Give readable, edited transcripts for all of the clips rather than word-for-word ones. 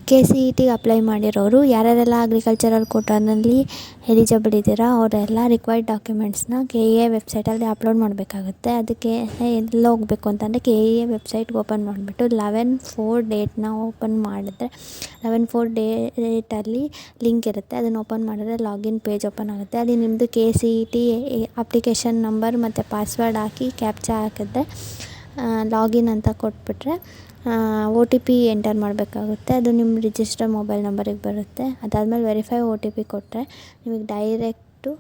KCET apply ಮಾಡಿರೋರು ಯಾರ್ಯಾರೆಲ್ಲ agricultural ಕೋಟಾನಲ್ಲಿ eligible ಇದ್ದೀರಾ ಅವರೆಲ್ಲ ರಿಕ್ವೈರ್ಡ್ ಡಾಕ್ಯುಮೆಂಟ್ಸ್ನ KEA ವೆಬ್ಸೈಟಲ್ಲಿ ಅಪ್ಲೋಡ್ ಮಾಡಬೇಕಾಗುತ್ತೆ. ಅದಕ್ಕೆ ಎಲ್ಲ ಹೋಗಬೇಕು ಅಂತಂದರೆ KEA ವೆಬ್ಸೈಟ್ಗೆ ಓಪನ್ ಮಾಡಿಬಿಟ್ಟು 11/4 ಡೇಟ್ನ ಓಪನ್ ಮಾಡಿದ್ರೆ 11/4 ಡೇಟಲ್ಲಿ ಲಿಂಕ್ ಇರುತ್ತೆ. ಅದನ್ನು ಓಪನ್ ಮಾಡಿದ್ರೆ ಲಾಗಿನ್ ಪೇಜ್ ಓಪನ್ ಆಗುತ್ತೆ. ಅಲ್ಲಿ ನಿಮ್ಮದು KCET ಅಪ್ಲಿಕೇಶನ್ ನಂಬರ್ ಮತ್ತು ಪಾಸ್ವರ್ಡ್ ಹಾಕಿ ಕ್ಯಾಪ್ಚಾ ಹಾಕಿದ್ರೆ ಲಾಗಿನ್ ಅಂತ ಕೊಟ್ಬಿಟ್ರೆ OTP ಎಂಟರ್ ಮಾಡಬೇಕಾಗುತ್ತೆ. ಅದು ನಿಮ್ಮ ರಿಜಿಸ್ಟರ್ ಮೊಬೈಲ್ ನಂಬರಿಗೆ ಬರುತ್ತೆ. ಅದಾದಮೇಲೆ ವೆರಿಫೈ OTP ಕೊಟ್ಟರೆ ನಿಮಗೆ ಡೈರೆಕ್ಟು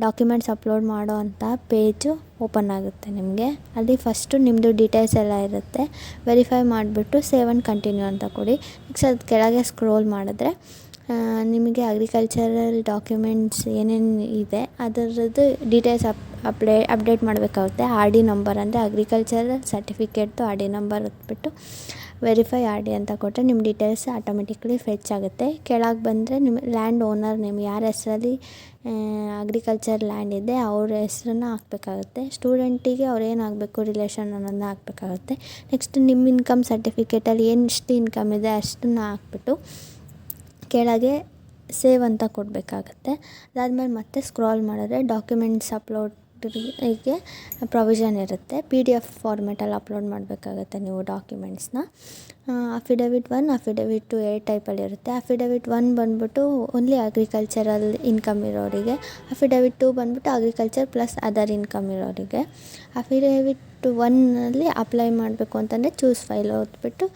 ಡಾಕ್ಯುಮೆಂಟ್ಸ್ ಅಪ್ಲೋಡ್ ಮಾಡೋ ಅಂಥ ಪೇಜು ಓಪನ್ ಆಗುತ್ತೆ. ನಿಮಗೆ ಅಲ್ಲಿ ಫಸ್ಟು ನಿಮ್ಮದು ಡೀಟೇಲ್ಸ್ ಎಲ್ಲ ಇರುತ್ತೆ. ವೆರಿಫೈ ಮಾಡಿಬಿಟ್ಟು ಸೇವ್ ಆ್ಯಂಡ್ ಕಂಟಿನ್ಯೂ ಅಂತ ಕೊಡಿ. ನೆಕ್ಸ್ಟ್ ಅದು ಕೆಳಗೆ ಸ್ಕ್ರೋಲ್ ಮಾಡಿದ್ರೆ ನಿಮಗೆ ಅಗ್ರಿಕಲ್ಚರಲ್ ಡಾಕ್ಯುಮೆಂಟ್ಸ್ ಏನೇನು ಇದೆ ಅದರದ್ದು ಡೀಟೇಲ್ಸ್ ಅಪ್ಡೇಟ್ ಮಾಡಬೇಕಾಗುತ್ತೆ. RD ನಂಬರ್ ಅಂದರೆ ಅಗ್ರಿಕಲ್ಚರಲ್ ಸರ್ಟಿಫಿಕೇಟ್ದು RD ನಂಬರ್ ಹೊತ್ಬಿಟ್ಟು ವೆರಿಫೈ RD ಅಂತ ಕೊಟ್ಟರೆ ನಿಮ್ಮ ಡೀಟೇಲ್ಸ್ ಆಟೋಮೆಟಿಕ್ಲಿ ಫೆಚ್ ಆಗುತ್ತೆ. ಕೆಳಗೆ ಬಂದರೆ ನಿಮ್ಮ ಲ್ಯಾಂಡ್ ಓನರ್ ನೇಮ್ ಯಾರ ಹೆಸರಲ್ಲಿ ಅಗ್ರಿಕಲ್ಚರ್ ಲ್ಯಾಂಡ್ ಇದೆ ಅವ್ರ ಹೆಸರನ್ನು ಹಾಕಬೇಕಾಗುತ್ತೆ. ಸ್ಟೂಡೆಂಟಿಗೆ ಅವ್ರು ಏನು ಆಗಬೇಕು ರಿಲೇಷನ್ ಅನ್ನೋದನ್ನ ಹಾಕಬೇಕಾಗುತ್ತೆ. ನೆಕ್ಸ್ಟ್ ನಿಮ್ಮ ಇನ್ಕಮ್ ಸರ್ಟಿಫಿಕೇಟಲ್ಲಿ ಎಷ್ಟು ಇನ್ಕಮ್ ಇದೆ ಅಷ್ಟನ್ನು ಹಾಕ್ಬಿಟ್ಟು ಕೆಳಗೆ ಸೇವ್ ಅಂತ ಕೊಡಬೇಕಾಗತ್ತೆ. ಅದಾದಮೇಲೆ ಮತ್ತೆ ಸ್ಕ್ರಾಲ್ ಮಾಡಿದ್ರೆ ಡಾಕ್ಯುಮೆಂಟ್ಸ್ ಅಪ್ಲೋಡಿಗೆ ಪ್ರೊವಿಷನ್ ಇರುತ್ತೆ. PDF ಫಾರ್ಮೆಟಲ್ಲಿ ಅಪ್ಲೋಡ್ ಮಾಡಬೇಕಾಗತ್ತೆ ನೀವು ಡಾಕ್ಯುಮೆಂಟ್ಸ್ನ. ಅಫಿಡವಿಟ್ 1, ಅಫಿಡವಿಟ್ 2 2 ಟೈಪಲ್ಲಿ ಇರುತ್ತೆ. ಅಫಿಡವಿಟ್ 1 ಬಂದುಬಿಟ್ಟು ಓನ್ಲಿ ಅಗ್ರಿಕಲ್ಚರಲ್ ಇನ್ಕಮ್ ಇರೋರಿಗೆ, ಅಫಿಡವಿಟ್ 2 ಬಂದುಬಿಟ್ಟು ಅಗ್ರಿಕಲ್ಚರ್ ಪ್ಲಸ್ ಅದರ್ ಇನ್ಕಮ್ ಇರೋರಿಗೆ. ಅಫಿಡವಿಟ್ 1ನಲ್ಲಿ ಅಪ್ಲೈ ಮಾಡಬೇಕು ಅಂತಂದರೆ ಚೂಸ್ ಫೈಲ್ ಹೊತ್ಬಿಟ್ಟು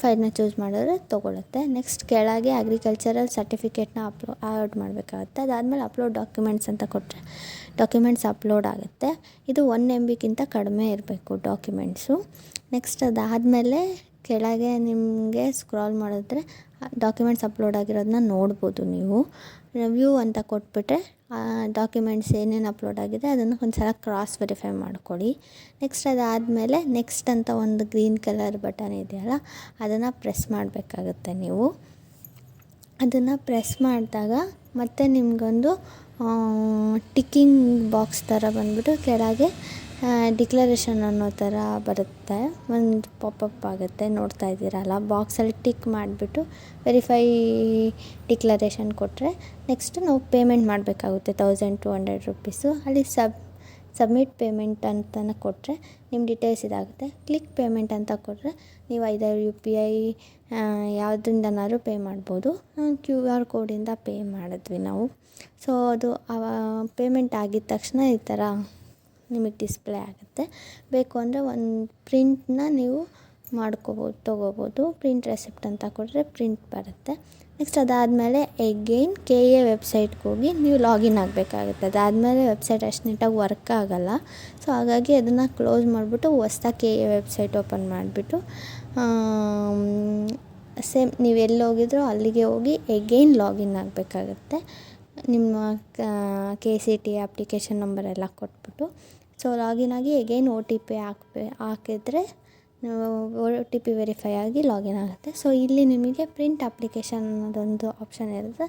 ಫೈಲ್ನ ಚೂಸ್ ಮಾಡಿದ್ರೆ ತೊಗೊಳುತ್ತೆ. ನೆಕ್ಸ್ಟ್ ಕೆಳಗೆ ಅಗ್ರಿಕಲ್ಚರಲ್ ಸರ್ಟಿಫಿಕೇಟ್ನ ಅಪ್ಲೋಡ್ ಮಾಡಬೇಕಾಗುತ್ತೆ. ಅದಾದಮೇಲೆ ಅಪ್ಲೋಡ್ ಡಾಕ್ಯುಮೆಂಟ್ಸ್ ಅಂತ ಕೊಟ್ಟರೆ ಡಾಕ್ಯುಮೆಂಟ್ಸ್ ಅಪ್ಲೋಡ್ ಆಗುತ್ತೆ. ಇದು 1 MBಗಿಂತ ಕಡಿಮೆ ಇರಬೇಕು ಡಾಕ್ಯುಮೆಂಟ್ಸು. ನೆಕ್ಸ್ಟ್ ಅದಾದಮೇಲೆ ಕೆಳಗೆ ನಿಮಗೆ ಸ್ಕ್ರಾಲ್ ಮಾಡಿದ್ರೆ ಡಾಕ್ಯುಮೆಂಟ್ಸ್ ಅಪ್ಲೋಡ್ ಆಗಿರೋದನ್ನ ನೋಡ್ಬೋದು ನೀವು. ವ್ಯೂ ಅಂತ ಕೊಟ್ಬಿಟ್ರೆ ಡಾಕ್ಯುಮೆಂಟ್ಸ್ ಏನೇನು ಅಪ್ಲೋಡ್ ಆಗಿದೆ ಅದನ್ನು ಒಂದು ಸಲ ಕ್ರಾಸ್ ವೆರಿಫೈ ಮಾಡ್ಕೊಳ್ಳಿ. ನೆಕ್ಸ್ಟ್ ಅದಾದಮೇಲೆ ನೆಕ್ಸ್ಟ್ ಅಂತ ಒಂದು ಗ್ರೀನ್ ಕಲರ್ ಬಟನ್ ಇದೆಯಲ್ಲ ಅದನ್ನು ಪ್ರೆಸ್ ಮಾಡಬೇಕಾಗುತ್ತೆ ನೀವು. ಅದನ್ನು ಪ್ರೆಸ್ ಮಾಡಿದಾಗ ಮತ್ತೆ ನಿಮಗೊಂದು ಟಿಕ್ಕಿಂಗ್ ಬಾಕ್ಸ್ ಥರ ಬಂದುಬಿಟ್ಟು ಕೆಳಗೆ ಡಿಕ್ಲರೇಷನ್ ಅನ್ನೋ ಥರ ಬರುತ್ತೆ. ಒಂದು ಪಾಪಪ್ ಆಗುತ್ತೆ, ನೋಡ್ತಾ ಇದ್ದೀರಲ್ಲ. ಬಾಕ್ಸಲ್ಲಿ ಟಿಕ್ ಮಾಡಿಬಿಟ್ಟು ವೆರಿಫೈ ಡಿಕ್ಲರೇಷನ್ ಕೊಟ್ಟರೆ ನೆಕ್ಸ್ಟ್ ನಾವು ಪೇಮೆಂಟ್ ಮಾಡಬೇಕಾಗುತ್ತೆ 1200 ರೂಪೀಸು. ಅಲ್ಲಿ ಸಬ್ಮಿಟ್ ಪೇಮೆಂಟ್ ಅಂತಲೇ ಕೊಟ್ಟರೆ ನಿಮ್ಮ ಡೀಟೇಲ್ಸ್ ಇದಾಗುತ್ತೆ. ಕ್ಲಿಕ್ ಪೇಮೆಂಟ್ ಅಂತ ಕೊಟ್ಟರೆ ನೀವು either UPI ಯಾವುದ್ರಿಂದನಾದ್ರೂ ಪೇ ಮಾಡ್ಬೋದು. QR ಕೋಡಿಂದ ಪೇ ಮಾಡಿದ್ವಿ ನಾವು. ಸೊ ಅದು ಪೇಮೆಂಟ್ ಆಗಿದ ತಕ್ಷಣ ಈ ಥರ ನಿಮಗೆ ಡಿಸ್ಪ್ಲೇ ಆಗುತ್ತೆ. ಬೇಕು ಅಂದರೆ ಒಂದು ಪ್ರಿಂಟ್ನ ನೀವು ತೊಗೋಬೋದು. ಪ್ರಿಂಟ್ ರೆಸಿಪ್ಟ್ ಅಂತ ಕೊಟ್ಟರೆ ಪ್ರಿಂಟ್ ಬರುತ್ತೆ. ನೆಕ್ಸ್ಟ್ ಅದಾದಮೇಲೆ ಎಗೈನ್ KEA ವೆಬ್ಸೈಟ್ಗೆ ಹೋಗಿ ನೀವು ಲಾಗಿನ್ ಆಗಬೇಕಾಗುತ್ತೆ. ಅದಾದಮೇಲೆ ವೆಬ್ಸೈಟ್ ಅಷ್ಟು ನೀಟಾಗಿ ವರ್ಕ್ ಆಗೋಲ್ಲ. ಸೊ ಹಾಗಾಗಿ ಅದನ್ನು ಕ್ಲೋಸ್ ಮಾಡಿಬಿಟ್ಟು ಹೊಸ್ದಾಗಿ KEA ವೆಬ್ಸೈಟ್ ಓಪನ್ ಮಾಡಿಬಿಟ್ಟು ಸೇಮ್ ನೀವು ಎಲ್ಲಿ ಹೋಗಿದ್ರೋ ಅಲ್ಲಿಗೆ ಹೋಗಿ ಎಗೈನ್ ಲಾಗಿನ್ ಆಗಬೇಕಾಗುತ್ತೆ. ನಿಮ್ಮ KCET ಅಪ್ಲಿಕೇಶನ್ ನಂಬರ್ ಎಲ್ಲ ಕೊಟ್ಬಿಟ್ಟು ಸೊ ಲಾಗಿನ್ ಆಗಿ ಎಗೈನ್ OTP ಹಾಕಿದ್ರೆ OTP ವೆರಿಫೈ ಆಗಿ ಲಾಗಿನ್ ಆಗುತ್ತೆ. ಸೊ ಇಲ್ಲಿ ನಿಮಗೆ ಪ್ರಿಂಟ್ ಅಪ್ಲಿಕೇಶನ್ ಅನ್ನೋದೊಂದು ಆಪ್ಷನ್ ಇರುತ್ತೆ.